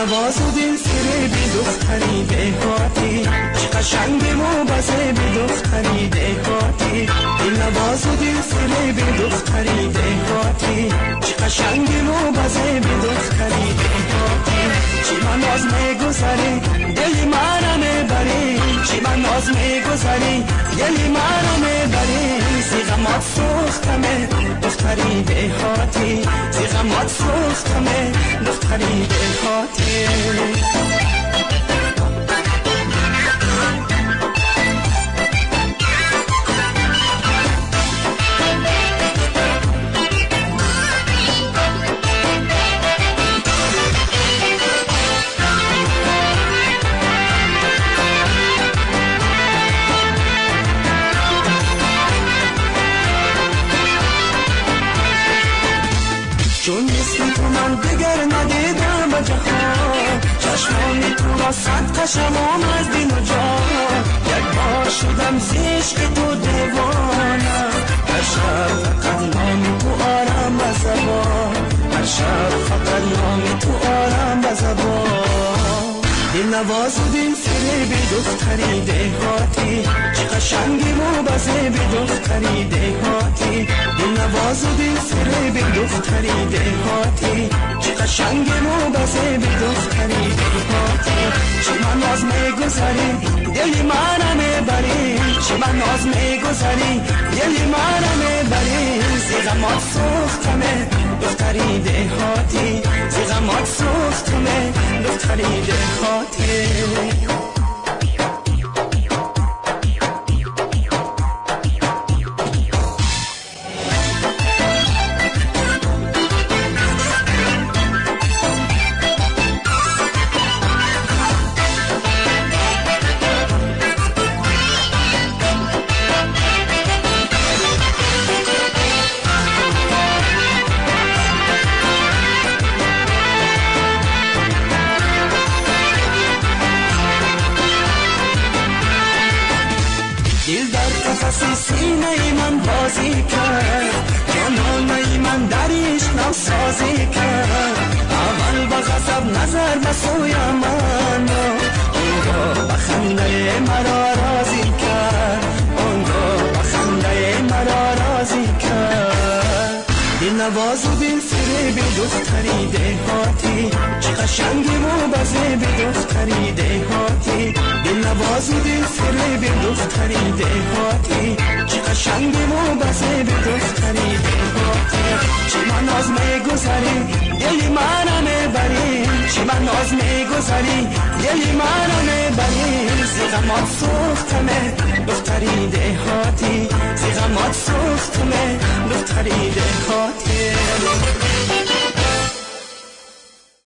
نواز و دل سره بی دختری دهاتی، چه قشنگ موبزه بی دختری دهاتی. دل نواز و دل سره بی دختری دهاتی، چه قشنگ موبزه بی دختری دهاتی. چی من ناز میگذاری دل منو میبری، چی من ناز میگذاری دل منو میبری. زیغمات سوختمه دختری دهاتی، زیغمات سوختمه دختری دهاتی. چون مثل تو من دگر ندیدم به جهان، چشمانی تو را صد کشم از دین و جان. یک بار شدم زیش که تو دیوانم، هر شب فقط نامی تو آرم به زبان، هر شب فقط نامی تو آرم به زبان. دل نواز و دل سره بی دختری دهاتی، چه قشنگی موبزه بی دختری دهاتی. دل نواز و دل سره بی دختری دهاتی، چه قشنگی موبزه بی دختری دهاتی. چه من ناز میگذاری دل منو میبری، چه من ناز میگذاری دل منو میبری. زیغمات سوختمه دختری دهاتی، زیغمات سوختمه دختری دهاتی. دل در قفس سینه من بازی کرد، جانانه من درش نوسازی کرد. اول با غضب نظر به سوی من، اونگاه به خنده مرا راضی کرد، اونگاه به خنده مرا راضی کرد. دل نواز و دل سره بی دختری دهاتی، چه قشنگی موبزه بی دختری دهاتی. دل نواز و دل سره بی دختری دهاتی، چه قشنگی موبزه بی دختری دهاتی. چه من ناز میگذاری دل منو میبری، چه من ناز میگذاری دل منو میبری. زیغمات سوختمه دختری دهاتی، زیغمات سوختمه دختری دهاتی.